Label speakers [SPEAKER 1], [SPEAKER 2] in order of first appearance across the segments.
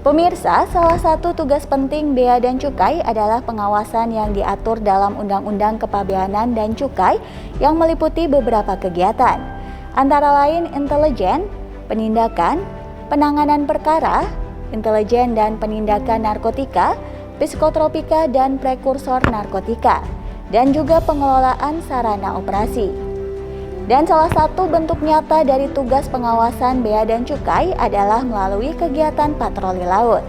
[SPEAKER 1] Pemirsa, salah satu tugas penting Bea dan Cukai adalah pengawasan yang diatur dalam Undang-Undang Kepabeanan dan Cukai yang meliputi beberapa kegiatan, antara lain intelijen, penindakan, penanganan perkara, intelijen dan penindakan narkotika, psikotropika dan prekursor narkotika, dan juga pengelolaan sarana operasi. Dan salah satu bentuk nyata dari tugas pengawasan Bea dan Cukai adalah melalui kegiatan patroli laut.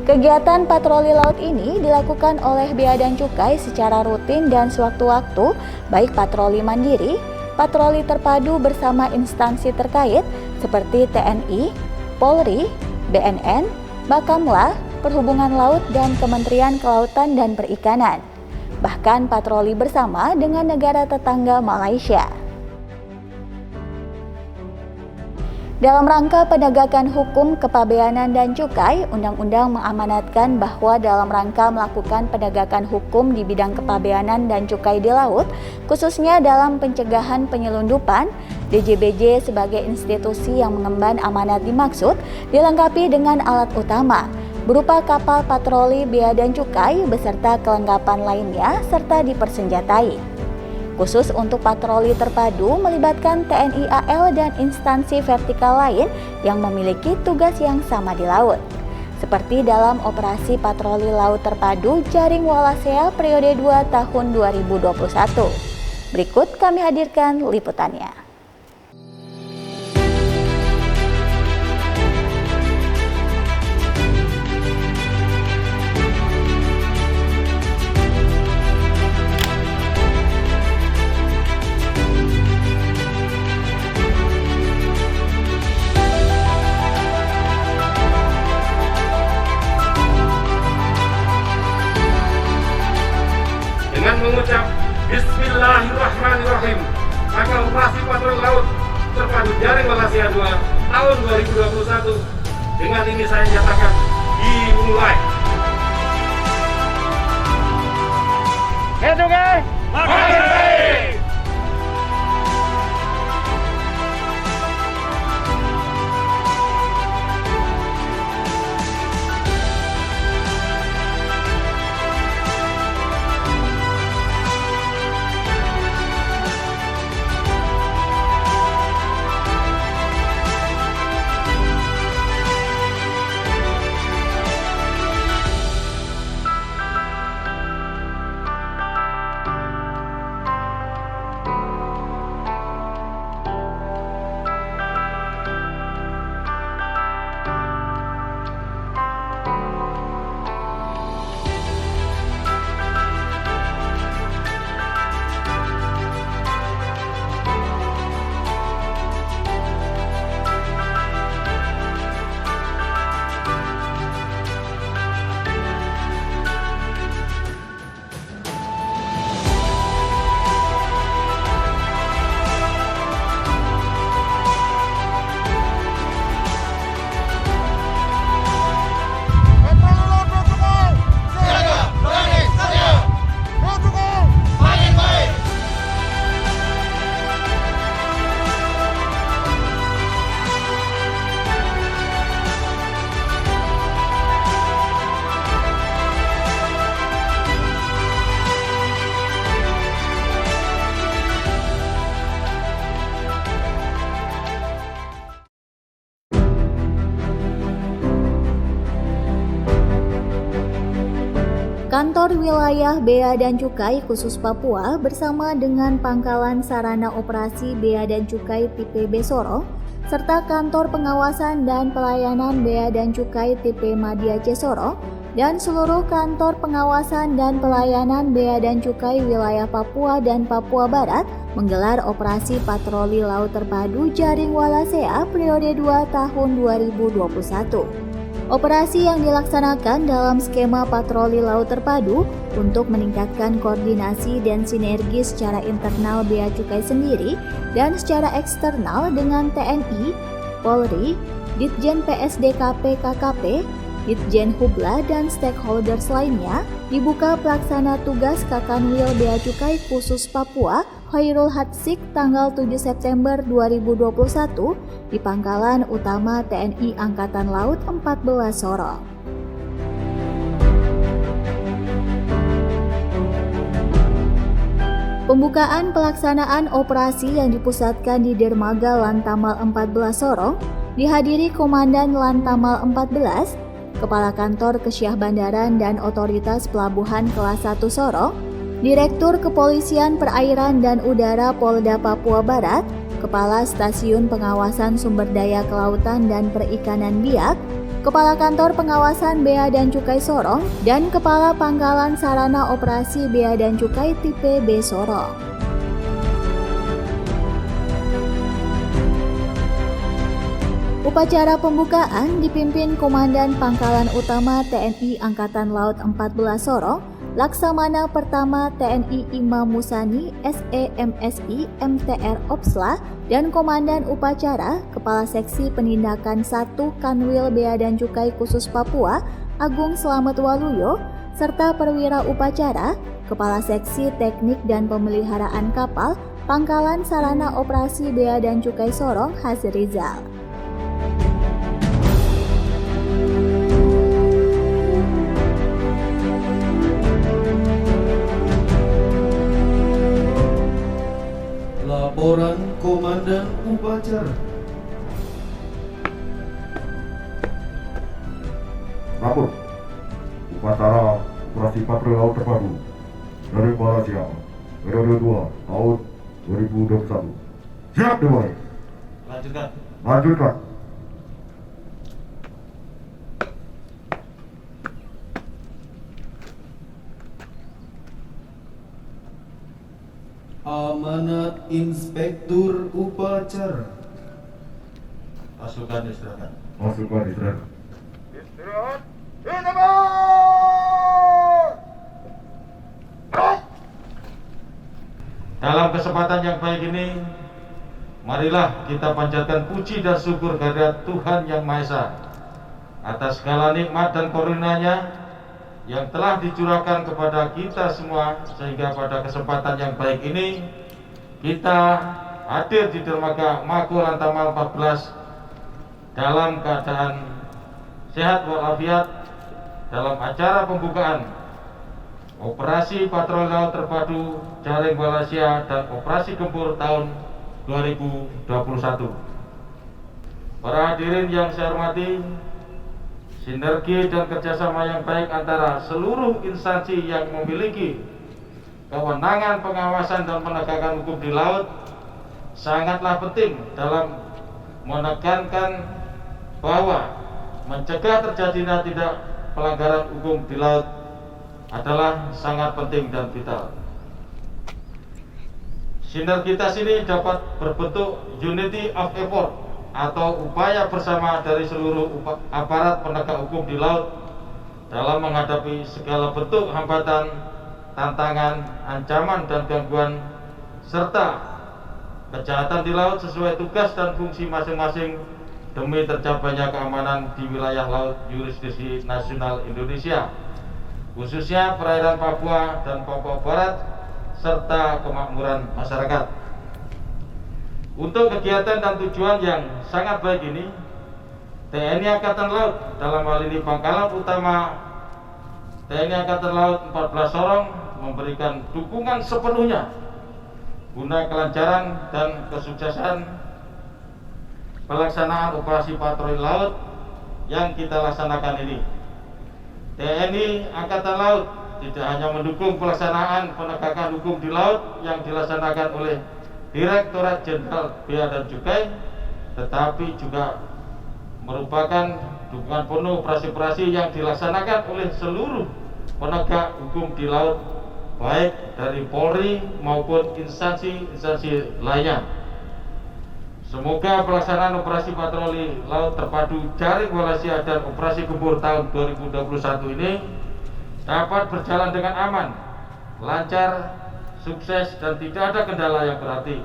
[SPEAKER 1] Kegiatan patroli laut ini dilakukan oleh Bea dan Cukai secara rutin dan sewaktu-waktu, baik patroli mandiri, patroli terpadu bersama instansi terkait seperti TNI, Polri, BNN, Bakamla, Perhubungan Laut, dan Kementerian Kelautan dan Perikanan. Bahkan patroli bersama dengan negara tetangga Malaysia. Dalam rangka penegakan hukum kepabeanan dan cukai, Undang-Undang mengamanatkan bahwa dalam rangka melakukan penegakan hukum di bidang kepabeanan dan cukai di laut, khususnya dalam pencegahan penyelundupan, DJBJ sebagai institusi yang mengemban amanat dimaksud dilengkapi dengan alat utama, berupa kapal patroli Bea dan Cukai beserta kelengkapan lainnya serta dipersenjatai. Khusus untuk patroli terpadu melibatkan TNI AL dan instansi vertikal lain yang memiliki tugas yang sama di laut. Seperti dalam operasi patroli laut terpadu Jaring Wallacea periode 2 tahun 2021. Berikut kami hadirkan liputannya.
[SPEAKER 2] Mengucap Bismillahirrahmanirrahim, maka operasi patroli laut terpadu Jaring Wallacea 2 tahun 2021 dengan ini saya nyatakan dimulai.
[SPEAKER 3] Bea Cukai,
[SPEAKER 2] Merdeka!
[SPEAKER 1] Kantor Wilayah Bea dan Cukai khusus Papua bersama dengan Pangkalan Sarana Operasi Bea dan Cukai tipe B Sorong serta Kantor Pengawasan dan Pelayanan Bea dan Cukai tipe Madya C Sorong dan seluruh kantor pengawasan dan pelayanan Bea dan Cukai wilayah Papua dan Papua Barat menggelar operasi patroli laut terpadu Jaring Wallacea periode 2 tahun 2021. Operasi yang dilaksanakan dalam skema patroli laut terpadu untuk meningkatkan koordinasi dan sinergi secara internal Bea Cukai sendiri dan secara eksternal dengan TNI, Polri, Ditjen PSDKP KKP, Ditjen Hubla dan stakeholders lainnya dibuka pelaksana tugas Kakanwil Bea Cukai khusus Papua Khairul Hatsik tanggal 7 September 2021 di Pangkalan Utama TNI Angkatan Laut 14 Sorong. Pembukaan pelaksanaan operasi yang dipusatkan di Dermaga Lantamal 14 Sorong dihadiri Komandan Lantamal 14, Kepala Kantor Kesyah Bandaran dan Otoritas Pelabuhan Kelas 1 Sorong, Direktur Kepolisian Perairan dan Udara Polda Papua Barat, Kepala Stasiun Pengawasan Sumber Daya Kelautan dan Perikanan Biak, Kepala Kantor Pengawasan Bea dan Cukai Sorong, dan Kepala Pangkalan Sarana Operasi Bea dan Cukai tipe B Sorong. Upacara pembukaan dipimpin Komandan Pangkalan Utama TNI Angkatan Laut 14 Sorong, Laksamana Pertama TNI Imam Musani SEMSI MTR Opsla, dan Komandan Upacara Kepala Seksi Penindakan 1 Kanwil Bea dan Cukai Khusus Papua Agung Slamet Waluyo, serta Perwira Upacara Kepala Seksi Teknik dan Pemeliharaan Kapal Pangkalan Sarana Operasi Bea dan Cukai Sorong Hazrizal.
[SPEAKER 4] Laporan Komandan Upacara.
[SPEAKER 5] Rapor Upacara Operasi Patroli Laut Terpadu dari Malaysia periode 2 tahun 2021. Siap dimulai. Lanjutkan.
[SPEAKER 4] Amanat Inspektur Upacara.
[SPEAKER 2] Pasukan istirahat.
[SPEAKER 5] Masukkan istirahat.
[SPEAKER 3] Istirahat.
[SPEAKER 2] Dalam kesempatan yang baik ini, marilah kita panjatkan puji dan syukur kehadirat Tuhan Yang Maha Esa atas segala nikmat dan karunia-Nya yang telah dicurahkan kepada kita semua, sehingga pada kesempatan yang baik ini kita hadir di Dermaga Mako Lantamal 14 dalam keadaan sehat walafiat dalam acara pembukaan Operasi Patroli Laut Terpadu Jaring Malaysia dan Operasi Gempur tahun 2021. Para hadirin yang saya hormati, sinergi dan kerjasama yang baik antara seluruh instansi yang memiliki kewenangan pengawasan dan penegakan hukum di laut sangatlah penting dalam menekankan bahwa mencegah terjadinya tidak pelanggaran hukum di laut adalah sangat penting dan vital. Sinergitas ini dapat berbentuk unity of effort atau upaya bersama dari seluruh aparat penegak hukum di laut dalam menghadapi segala bentuk hambatan, tantangan, ancaman, dan gangguan serta kejahatan di laut sesuai tugas dan fungsi masing-masing demi tercapainya keamanan di wilayah laut yurisdiksi nasional Indonesia, khususnya perairan Papua dan Papua Barat serta kemakmuran masyarakat. Untuk kegiatan dan tujuan yang sangat baik ini, TNI Angkatan Laut dalam hal ini Pangkalan Utama TNI Angkatan Laut 14 Sorong memberikan dukungan sepenuhnya guna kelancaran dan kesuksesan pelaksanaan operasi patroli laut yang kita laksanakan ini. TNI Angkatan Laut tidak hanya mendukung pelaksanaan penegakan hukum di laut yang dilaksanakan oleh Direktorat Jenderal Bea dan Cukai, tetapi juga merupakan dukungan penuh operasi-operasi yang dilaksanakan oleh seluruh penegak hukum di laut, baik dari Polri maupun instansi-instansi lainnya. Semoga pelaksanaan operasi patroli laut terpadu Jaring Malaysia dan operasi Gempur tahun 2021 ini dapat berjalan dengan aman, lancar, sukses, dan tidak ada kendala yang berarti.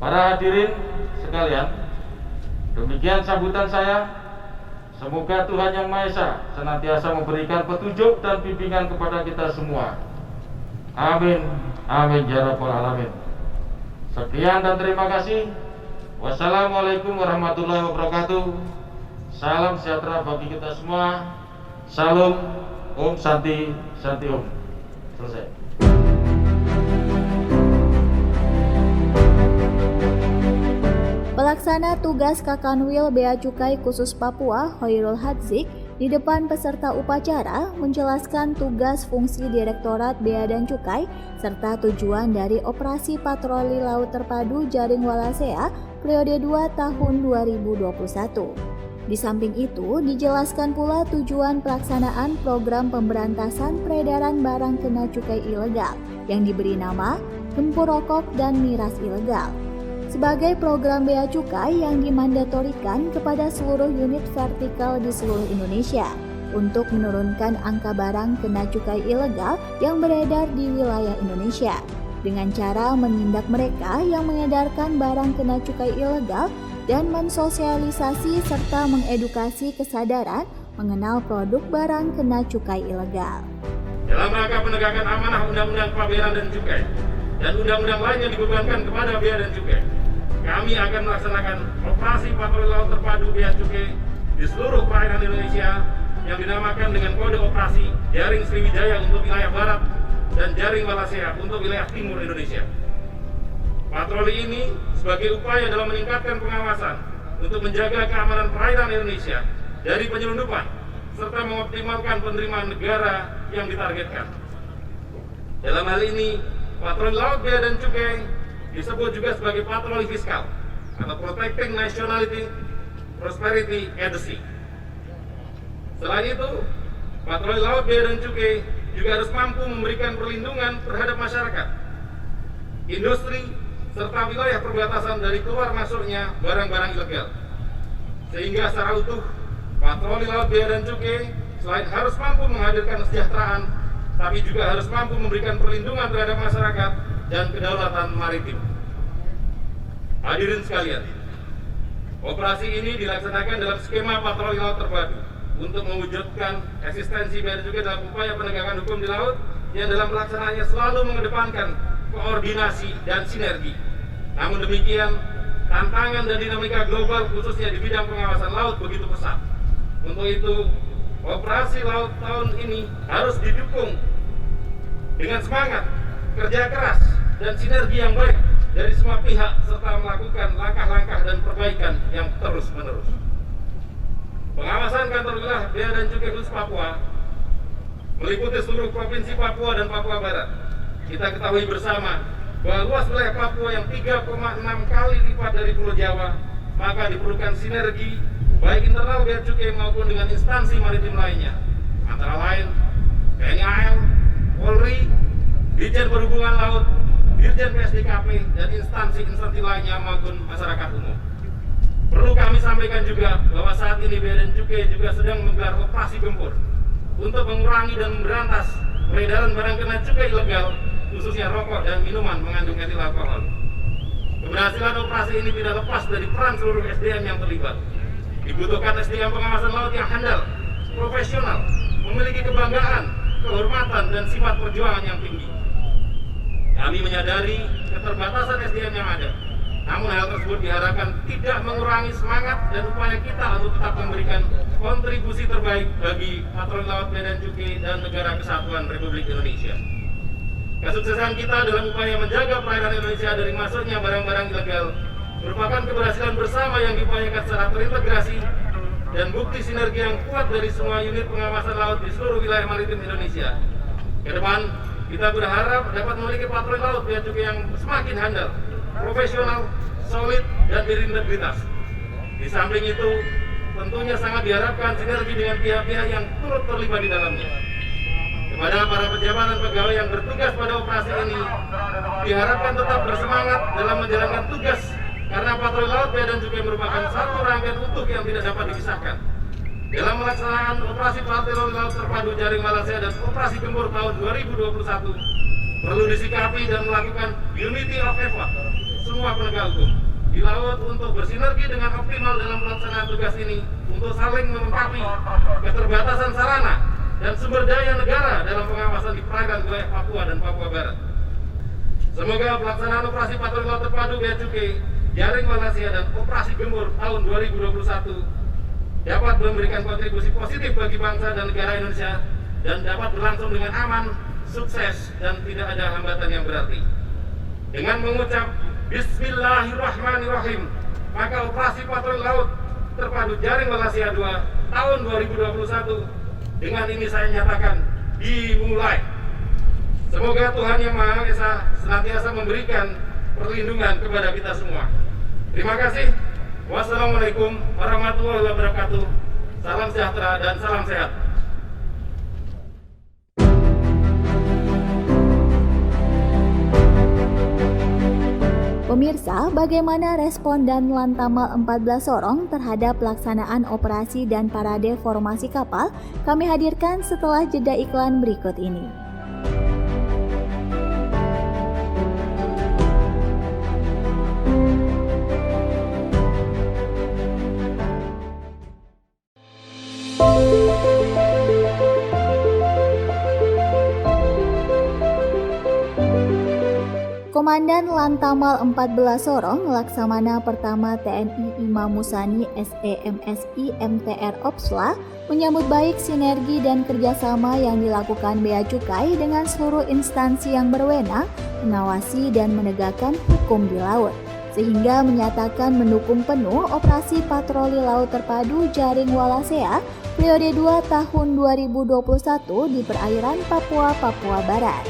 [SPEAKER 2] Para hadirin sekalian, demikian sambutan saya. Semoga Tuhan Yang Maha Esa senantiasa memberikan petunjuk dan bimbingan kepada kita semua. Amin. Amin ya rabbal alamin. Sekian dan terima kasih. Wassalamualaikum warahmatullahi wabarakatuh. Salam sejahtera bagi kita semua. Salam, Om Santi, Santi Om. Selesai.
[SPEAKER 1] Pelaksana tugas Kakanwil Bea Cukai Khusus Papua, Hoirul Hadzik, di depan peserta upacara menjelaskan tugas fungsi Direktorat Bea dan Cukai serta tujuan dari Operasi Patroli Laut Terpadu Jaring Walasea periode 2 tahun 2021. Di samping itu, dijelaskan pula tujuan pelaksanaan program pemberantasan peredaran barang kena cukai ilegal yang diberi nama Gempur Rokok dan Miras Ilegal sebagai program bea cukai yang dimandatorikan kepada seluruh unit vertikal di seluruh Indonesia untuk menurunkan angka barang kena cukai ilegal yang beredar di wilayah Indonesia dengan cara menindak mereka yang mengedarkan barang kena cukai ilegal dan mensosialisasi serta mengedukasi kesadaran mengenal produk barang kena cukai ilegal.
[SPEAKER 6] Dalam rangka penegakan amanah Undang-Undang Pabeanan dan Cukai dan undang-undang lain yang dibebankan kepada Bea dan Cukai, kami akan melaksanakan operasi patroli laut terpadu Bea Cukai di seluruh perairan Indonesia yang dinamakan dengan kode operasi Jaring Sriwijaya untuk wilayah barat dan Jaring Walasea untuk wilayah timur Indonesia. Patroli ini sebagai upaya dalam meningkatkan pengawasan untuk menjaga keamanan perairan Indonesia dari penyelundupan serta mengoptimalkan penerimaan negara yang ditargetkan. Dalam hal ini, patroli laut Bea dan Cukai disebut juga sebagai patroli fiskal atau Protecting Nationality Prosperity at the Sea. Selain itu, patroli laut Bea dan Cukai juga harus mampu memberikan perlindungan terhadap masyarakat, industri, serta wilayah perbatasan dari keluar masuknya barang-barang ilegal. Sehingga secara utuh, patroli laut Bea dan Cukai selain harus mampu menghadirkan kesejahteraan, tapi juga harus mampu memberikan perlindungan terhadap masyarakat dan kedaulatan maritim. Hadirin sekalian, operasi ini dilaksanakan dalam skema patroli laut terpadu untuk mewujudkan eksistensi Bea dan Cukai dalam upaya penegakan hukum di laut yang dalam pelaksanaannya selalu mengedepankan koordinasi dan sinergi. Namun demikian, tantangan dan dinamika global khususnya di bidang pengawasan laut begitu pesat. Untuk itu, operasi laut tahun ini harus didukung dengan semangat, kerja keras, dan sinergi yang baik dari semua pihak serta melakukan langkah-langkah dan perbaikan yang terus-menerus. Pengawasan kantor wilayah Bea dan Cukai Khusus Papua meliputi seluruh provinsi Papua dan Papua Barat. Kita ketahui bersama bahwa luas wilayah Papua yang 3,6 kali lipat dari Pulau Jawa, maka diperlukan sinergi baik internal Bea Cukai maupun dengan instansi maritim lainnya, antara lain TNI AL, Polri, Ditjen Perhubungan Laut, Dirjen PSDKP, dan instansi-instansi lainnya maupun masyarakat umum. Perlu kami sampaikan juga bahwa saat ini Bea dan Cukai juga sedang menggelar operasi gempur untuk mengurangi dan memberantas peredaran barang kena cukai ilegal, khususnya rokok dan minuman mengandung etil alkohol. Keberhasilan operasi ini tidak lepas dari peran seluruh SDM yang terlibat. Dibutuhkan SDM pengawasan laut yang handal, profesional, memiliki kebanggaan, kehormatan, dan sifat perjuangan yang tinggi. Kami menyadari keterbatasan SDM yang ada, namun hal tersebut diharapkan tidak mengurangi semangat dan upaya kita untuk tetap memberikan kontribusi terbaik bagi patroli laut Bea dan Cukai dan Negara Kesatuan Republik Indonesia. Kesuksesan kita dalam upaya menjaga perairan Indonesia dari masuknya barang-barang ilegal merupakan keberhasilan bersama yang diupayakan secara terintegrasi dan bukti sinergi yang kuat dari semua unit pengawasan laut di seluruh wilayah maritim Indonesia. Ke depan, kita berharap dapat memiliki patroli laut Bea Cukai yang semakin handal, profesional, solid, dan berintegritas. Di samping itu, tentunya sangat diharapkan sinergi dengan pihak-pihak yang turut terlibat di dalamnya. Kepada para pejabat dan pegawai yang bertugas pada operasi ini, diharapkan tetap bersemangat dalam menjalankan tugas karena patroli laut Bea dan Cukai merupakan satu rangkaian utuh yang tidak dapat dipisahkan. Dalam melaksanakan operasi patroli laut terpadu Jaring Walasea dan operasi gempur tahun 2021, perlu disikapi dan melakukan unity of effort semua penegak hukum di laut untuk bersinergi dengan optimal dalam pelaksanaan tugas ini untuk saling melengkapi keterbatasan sarana dan sumber daya negara dalam pengawasan di perairan wilayah Papua dan Papua Barat. Semoga pelaksanaan operasi patroli laut terpadu Bea Cukai, Jaring Walasia dan Operasi Gempur tahun 2021 dapat memberikan kontribusi positif bagi bangsa dan negara Indonesia dan dapat berlangsung dengan aman, sukses, dan tidak ada hambatan yang berarti. Dengan mengucap Bismillahirrahmanirrahim, maka operasi patroli laut terpadu Jaring Walasia 2 tahun 2021 dengan ini saya nyatakan dimulai. Semoga Tuhan Yang Maha Esa senantiasa memberikan perlindungan kepada kita semua. Terima kasih. Wassalamualaikum warahmatullahi wabarakatuh. Salam sejahtera dan salam sehat.
[SPEAKER 1] Pemirsa, bagaimana respon dan Lantamal 14 Sorong terhadap pelaksanaan operasi dan parade formasi kapal? Kami hadirkan setelah jeda iklan berikut ini. Komandan Lantamal 14 Sorong, Laksamana Pertama TNI Imam Musani SEMSI MTR Opsla, menyambut baik sinergi dan kerjasama yang dilakukan Bea Cukai dengan seluruh instansi yang berwenang mengawasi dan menegakkan hukum di laut, sehingga menyatakan mendukung penuh operasi patroli laut terpadu Jaring Walasia periode 2 tahun 2021 di perairan Papua Barat.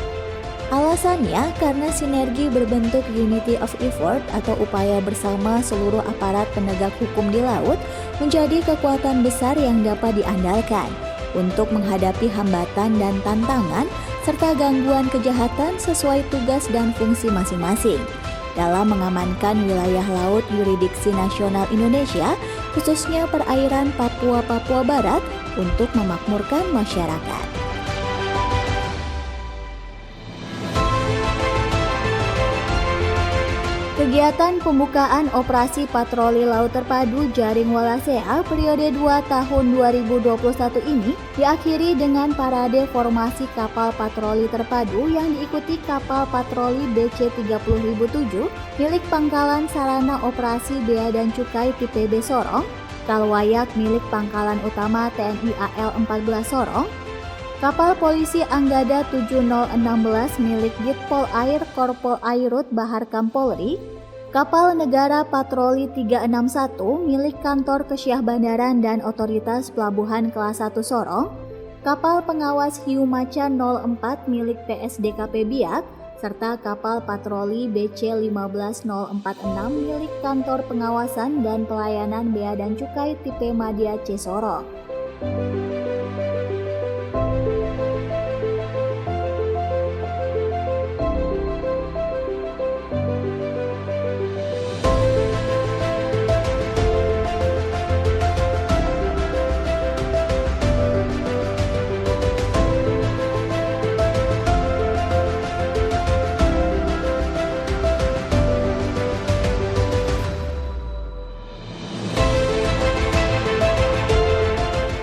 [SPEAKER 1] Alasannya karena sinergi berbentuk unity of effort atau upaya bersama seluruh aparat penegak hukum di laut menjadi kekuatan besar yang dapat diandalkan untuk menghadapi hambatan dan tantangan serta gangguan kejahatan sesuai tugas dan fungsi masing-masing dalam mengamankan wilayah laut yurisdiksi nasional Indonesia, khususnya perairan Papua Barat untuk memakmurkan masyarakat. Kegiatan pembukaan operasi patroli laut terpadu Jaring Walasia periode 2 tahun 2021 ini diakhiri dengan parade formasi kapal patroli terpadu yang diikuti kapal patroli BC-30.007 milik Pangkalan Sarana Operasi Bea dan Cukai tipe B Sorong, Kalwayak milik Pangkalan Utama TNI AL 14 Sorong, kapal polisi Anggada 7016 milik Ditpol Air Korpol Airut Bahar Kampolri, kapal negara patroli 361 milik Kantor Kesyah Bandaran dan Otoritas Pelabuhan Kelas 1 Sorong, kapal pengawas Hiu Macan 04 milik PSDKP Biak, serta kapal patroli BC 15046 milik Kantor Pengawasan dan Pelayanan Bea dan Cukai tipe Madya C Sorong.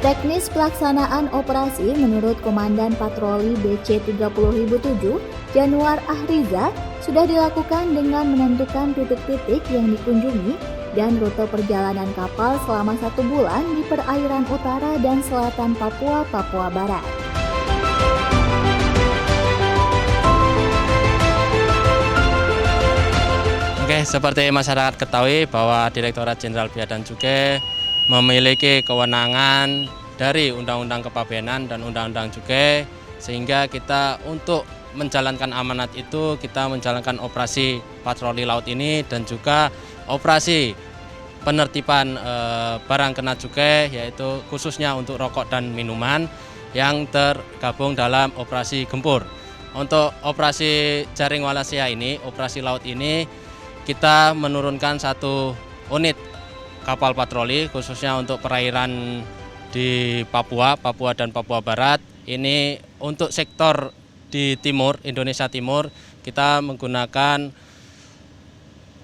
[SPEAKER 1] Teknis pelaksanaan operasi menurut Komandan Patroli BC-30.007 Januar Ahriza sudah dilakukan dengan menentukan titik-titik yang dikunjungi dan rute perjalanan kapal selama 1 bulan di perairan utara dan selatan Papua Barat.
[SPEAKER 7] Oke, seperti masyarakat ketahui bahwa Direktorat Jenderal Bea dan Cukai memiliki kewenangan dari Undang-Undang Kepabeanan dan Undang-Undang Cukai, sehingga kita untuk menjalankan amanat itu kita menjalankan operasi patroli laut ini dan juga operasi penertiban barang kena cukai, yaitu khususnya untuk rokok dan minuman yang tergabung dalam operasi Gempur. Untuk operasi Jaring Walasia ini, operasi laut ini, kita menurunkan 1 unit kapal patroli khususnya untuk perairan di Papua dan Papua Barat. Ini untuk sektor di timur, Indonesia Timur, kita menggunakan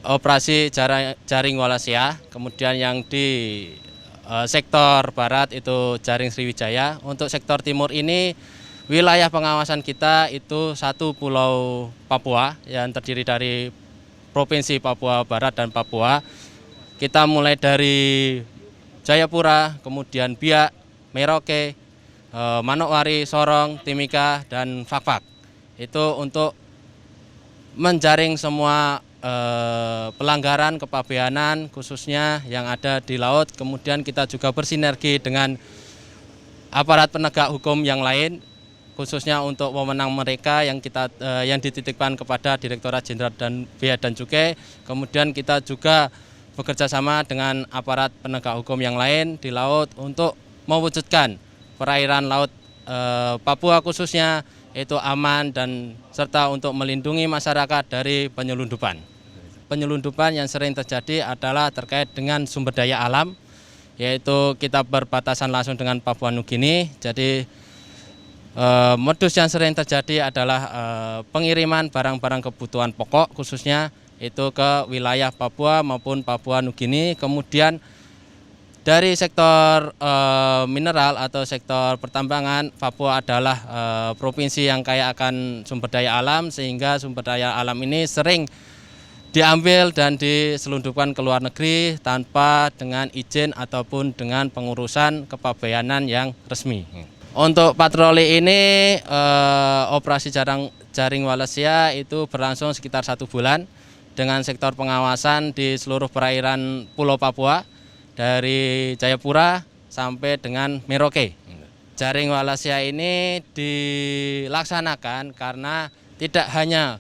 [SPEAKER 7] operasi Jaring Walasia. Kemudian yang di sektor barat itu Jaring Sriwijaya. Untuk sektor timur ini wilayah pengawasan kita itu satu Pulau Papua yang terdiri dari Provinsi Papua Barat dan Papua. Kita mulai dari Jayapura, kemudian Biak, Merauke, Manokwari, Sorong, Timika, dan Fakfak. Itu untuk menjaring semua pelanggaran kepabeanan khususnya yang ada di laut. Kemudian kita juga bersinergi dengan aparat penegak hukum yang lain, khususnya untuk wewenang mereka yang dititipkan kepada Direktorat Jenderal Bea dan Cukai. Kemudian kita juga bekerja sama dengan aparat penegak hukum yang lain di laut untuk mewujudkan perairan laut Papua khususnya itu aman dan serta untuk melindungi masyarakat dari penyelundupan. Penyelundupan yang sering terjadi adalah terkait dengan sumber daya alam, yaitu kita berbatasan langsung dengan Papua Nugini. Jadi modus yang sering terjadi adalah pengiriman barang-barang kebutuhan pokok khususnya itu ke wilayah Papua maupun Papua Nugini. Kemudian dari sektor mineral atau sektor pertambangan, Papua adalah provinsi yang kaya akan sumber daya alam, sehingga sumber daya alam ini sering diambil dan diselundupkan ke luar negeri tanpa dengan izin ataupun dengan pengurusan kepabeanan yang resmi. Untuk patroli ini operasi jaring Walesia itu berlangsung sekitar 1 bulan dengan sektor pengawasan di seluruh perairan Pulau Papua dari Jayapura sampai dengan Merauke. Jaring Walesia ini dilaksanakan karena tidak hanya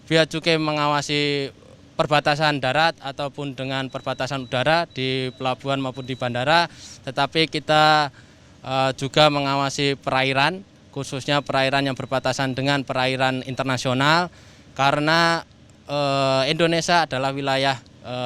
[SPEAKER 7] Bea Cukai mengawasi perbatasan darat ataupun dengan perbatasan udara di pelabuhan maupun di bandara, tetapi kita juga mengawasi perairan, khususnya perairan yang berbatasan dengan perairan internasional, karena Indonesia adalah wilayah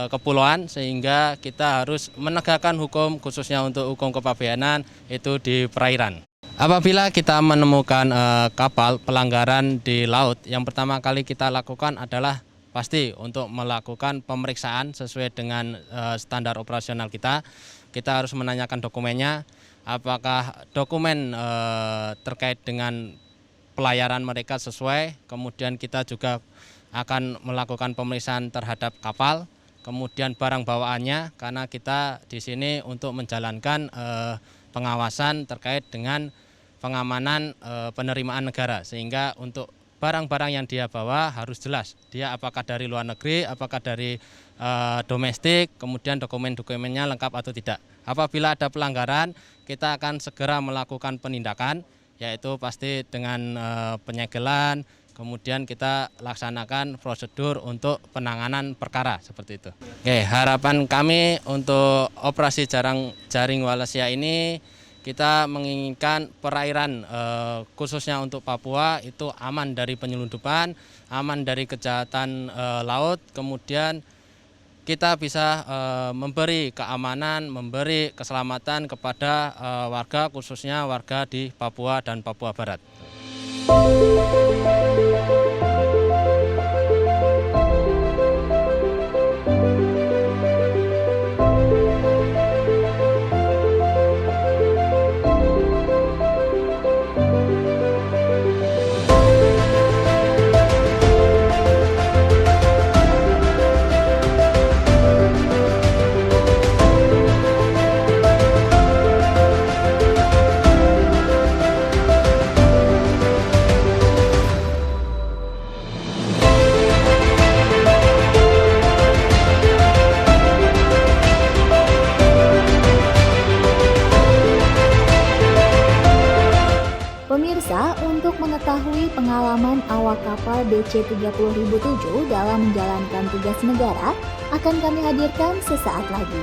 [SPEAKER 7] kepulauan, sehingga kita harus menegakkan hukum khususnya untuk hukum kepabeanan itu di perairan. Apabila kita menemukan kapal pelanggaran di laut, yang pertama kali kita lakukan adalah pasti untuk melakukan pemeriksaan sesuai dengan standar operasional kita. Kita harus menanyakan dokumennya, apakah dokumen terkait dengan pelayaran mereka sesuai. Kemudian kita juga akan melakukan pemeriksaan terhadap kapal, kemudian barang bawaannya, karena kita di sini untuk menjalankan pengawasan terkait dengan pengamanan penerimaan negara, sehingga untuk barang-barang yang dia bawa harus jelas dia apakah dari luar negeri, apakah dari domestik, kemudian dokumen-dokumennya lengkap atau tidak. Apabila ada pelanggaran, kita akan segera melakukan penindakan, yaitu pasti dengan penyegelan, kemudian kita laksanakan prosedur untuk penanganan perkara seperti itu. Oke, harapan kami untuk operasi jaring Walesia ini, kita menginginkan perairan khususnya untuk Papua itu aman dari penyelundupan, aman dari kejahatan laut, kemudian kita bisa memberi keamanan, memberi keselamatan kepada warga, khususnya warga di Papua dan Papua Barat.
[SPEAKER 1] Pemirsa, untuk mengetahui pengalaman awak kapal BC30007 dalam menjalankan tugas negara, akan kami hadirkan sesaat lagi.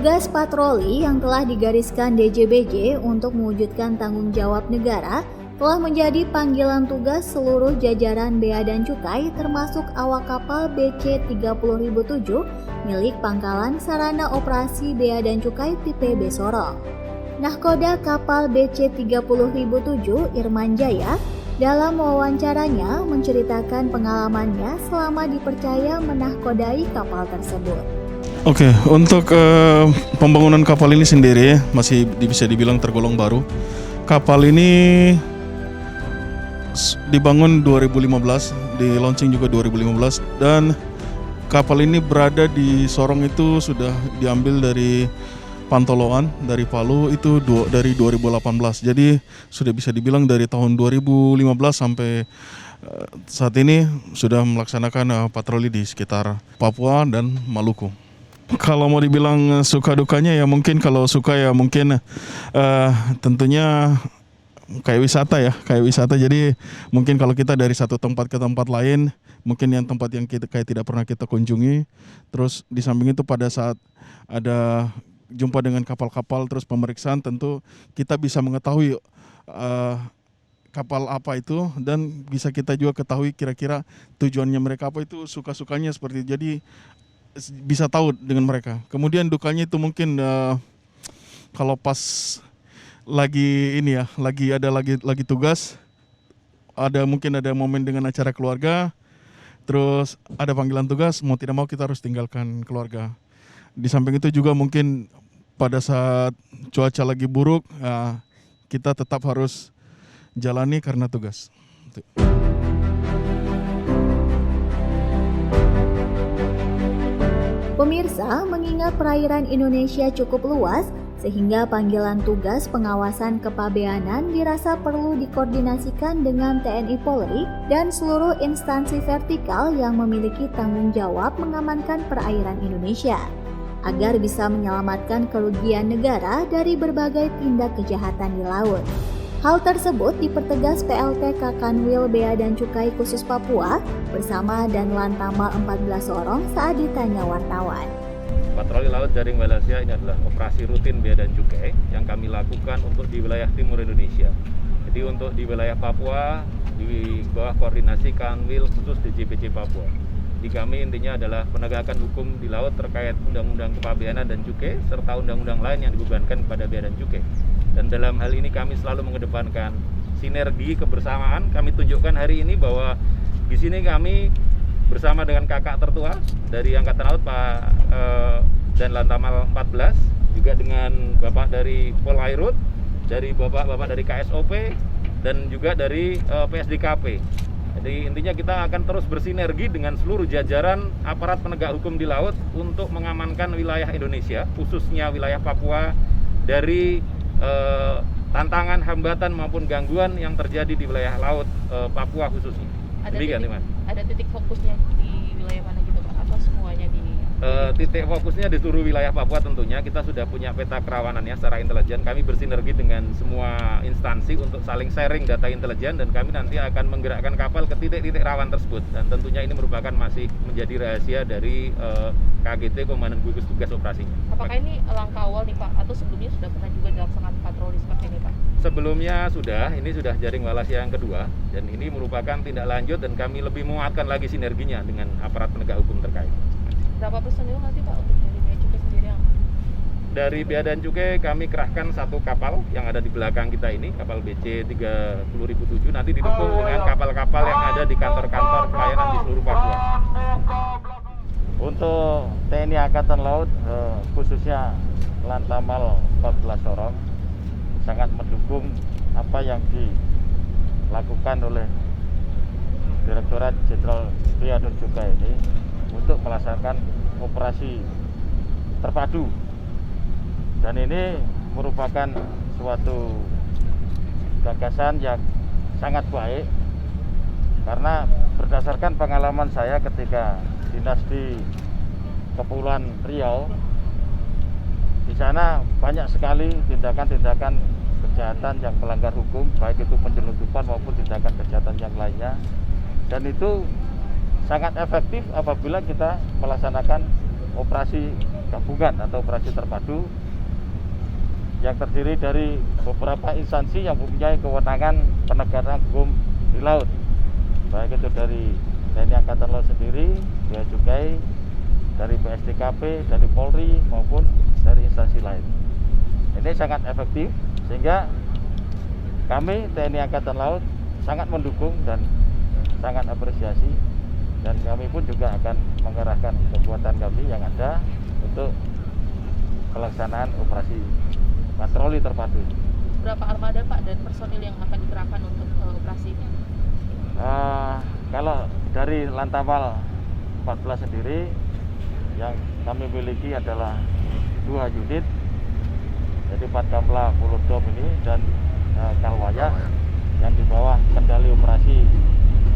[SPEAKER 1] Tugas patroli yang telah digariskan DJBJ untuk mewujudkan tanggung jawab negara telah menjadi panggilan tugas seluruh jajaran Bea dan Cukai termasuk awak kapal BC30007 milik Pangkalan Sarana Operasi Bea dan Cukai tipe B Sorong. Nahkoda kapal BC30007 Irman Jaya dalam wawancaranya menceritakan pengalamannya selama dipercaya menahkodai kapal tersebut.
[SPEAKER 8] Oke, untuk pembangunan kapal ini sendiri masih bisa dibilang tergolong baru. Kapal ini dibangun 2015, di launching juga 2015, dan kapal ini berada di Sorong itu sudah diambil dari Pantoloan, dari Palu itu dari 2018. Jadi sudah bisa dibilang dari tahun 2015 sampai saat ini sudah melaksanakan patroli di sekitar Papua dan Maluku. Kalau mau dibilang suka dukanya ya mungkin kalau suka ya mungkin tentunya kayak wisata. Jadi mungkin kalau kita dari satu tempat ke tempat lain, mungkin yang tempat yang kita kayak tidak pernah kita kunjungi. Terus di samping itu pada saat ada jumpa dengan kapal-kapal terus pemeriksaan, tentu kita bisa mengetahui kapal apa itu dan bisa kita juga ketahui kira-kira tujuannya mereka apa, itu suka-sukanya seperti itu. Jadi bisa tahu dengan mereka. Kemudian dukanya itu mungkin kalau pas lagi tugas, mungkin ada momen dengan acara keluarga, terus ada panggilan tugas, mau tidak mau kita harus tinggalkan keluarga. Di samping itu juga mungkin pada saat cuaca lagi buruk, kita tetap harus jalani karena tugas.
[SPEAKER 1] Pemirsa, mengingat perairan Indonesia cukup luas, sehingga panggilan tugas pengawasan kepabeanan dirasa perlu dikoordinasikan dengan TNI Polri dan seluruh instansi vertikal yang memiliki tanggung jawab mengamankan perairan Indonesia, agar bisa menyelamatkan kerugian negara dari berbagai tindak kejahatan di laut. Hal tersebut dipertegas PLT Kakanwil Bea dan Cukai Khusus Papua bersama dan Lantama 14 Sorong saat ditanya wartawan.
[SPEAKER 6] Patroli Laut Jaring Walasia ini adalah operasi rutin Bea dan Cukai yang kami lakukan untuk di wilayah timur Indonesia. Jadi untuk di wilayah Papua, di bawah koordinasi Kanwil khusus DJBJ Papua. Di kami intinya adalah penegakan hukum di laut terkait Undang-Undang Kepabeanan dan Cukai serta undang-undang lain yang dibebankan kepada Bea dan Cukai. Dan dalam hal ini kami selalu mengedepankan sinergi kebersamaan. Kami tunjukkan hari ini bahwa di sini kami bersama dengan kakak tertua dari Angkatan Laut Pak dan Lantamal 14, juga dengan Bapak dari Polairut, dari Bapak dari KSOP dan juga dari PSDKP. Jadi intinya kita akan terus bersinergi dengan seluruh jajaran aparat penegak hukum di laut untuk mengamankan wilayah Indonesia, khususnya wilayah Papua dari tantangan, hambatan maupun gangguan yang terjadi di wilayah laut Papua khususnya.
[SPEAKER 9] Ada titik fokusnya di wilayah mana gitu Pak? Atau semuanya di
[SPEAKER 6] titik fokusnya di seluruh wilayah Papua tentunya. Kita sudah punya peta kerawanannya secara intelijen. Kami bersinergi dengan semua instansi untuk saling sharing data intelijen, dan kami nanti akan menggerakkan kapal ke titik-titik rawan tersebut. Dan tentunya ini merupakan masih menjadi rahasia dari KGT Komandan Gugus Tugas Operasinya.
[SPEAKER 9] Apakah ini langkah awal nih Pak? Atau sebelumnya sudah pernah juga dilaksanakan patroli seperti ini Pak?
[SPEAKER 6] Sebelumnya ini sudah Jaring Walasia yang kedua, dan ini merupakan tindak lanjut dan kami lebih menguatkan lagi sinerginya dengan aparat penegak hukum terkait.
[SPEAKER 9] Berapa personil nanti Pak untuk dari Bea Cukai sendiri?
[SPEAKER 6] Dari Bea dan Cukai kami kerahkan satu kapal yang ada di belakang kita ini, kapal BC30007, nanti didukung dengan kapal-kapal yang ada di kantor-kantor pelayanan di seluruh Papua. Untuk TNI Angkatan Laut, khususnya Lantamal 14 Sorong, sangat mendukung apa yang dilakukan oleh Direktorat Jenderal Bea dan Cukai ini untuk melaksanakan operasi terpadu, dan ini merupakan suatu gagasan yang sangat baik karena berdasarkan pengalaman saya ketika dinas di Kepulauan Riau, di sana banyak sekali tindakan-tindakan kejahatan yang melanggar hukum, baik itu penyelundupan maupun tindakan kejahatan yang lainnya, dan itu sangat efektif apabila kita melaksanakan operasi
[SPEAKER 2] gabungan atau operasi terpadu yang terdiri dari beberapa instansi yang mempunyai kewenangan penegakan hukum di laut, baik itu dari TNI Angkatan Laut sendiri, Bea Cukai, dari PSDKP, dari Polri maupun dari instansi lain. Ini sangat efektif sehingga kami TNI Angkatan Laut sangat mendukung dan sangat apresiasi, dan kami pun juga akan mengerahkan kekuatan kami yang ada untuk pelaksanaan operasi patroli terpadu.
[SPEAKER 9] Berapa armada Pak dan personil yang akan dikerahkan untuk operasi ini?
[SPEAKER 2] Kalau dari Lantamal 14 sendiri yang kami miliki adalah 2 unit, jadi Patamla Puludom ini dan Kalwaya yang di bawah kendali operasi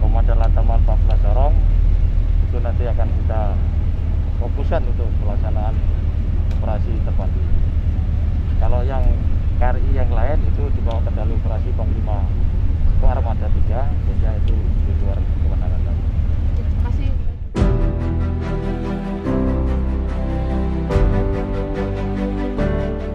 [SPEAKER 2] Komandan Lantamal 14 Sorong. Itu nanti akan kita fokuskan untuk pelaksanaan operasi terpadu. Kalau yang KRI yang lain itu di bawah kendali operasi Panglima Armada 3, sehingga itu di luar kewenangan kami.
[SPEAKER 9] Terima kasih.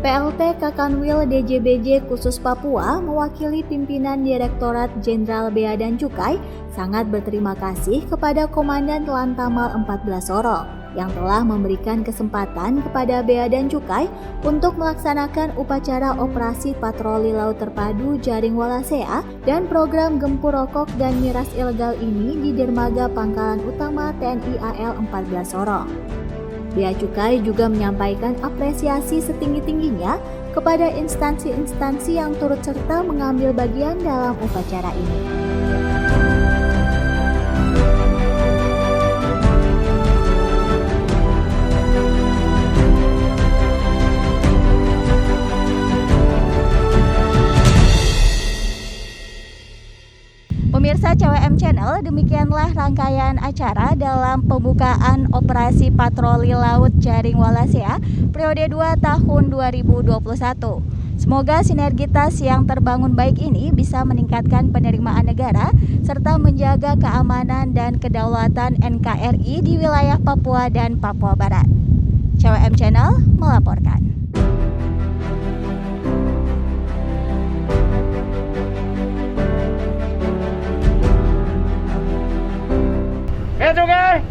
[SPEAKER 1] PLT Kakanwil DJBJ khusus Papua mewakili pimpinan Direktorat Jenderal Bea dan Cukai sangat berterima kasih kepada Komandan Lantamal 14 Sorong yang telah memberikan kesempatan kepada Bea dan Cukai untuk melaksanakan upacara operasi patroli laut terpadu Jaring Walasea dan program gempur rokok dan miras ilegal ini di dermaga Pangkalan Utama TNI AL 14 Sorong. Bea Cukai juga menyampaikan apresiasi setinggi-tingginya kepada instansi-instansi yang turut serta mengambil bagian dalam upacara ini. Pemirsa CWM Channel, demikianlah rangkaian acara dalam pembukaan operasi patroli laut Jaring Walasea periode 2 tahun 2021. Semoga sinergitas yang terbangun baik ini bisa meningkatkan penerimaan negara serta menjaga keamanan dan kedaulatan NKRI di wilayah Papua dan Papua Barat. CWM Channel melaporkan.
[SPEAKER 2] Bea Cukai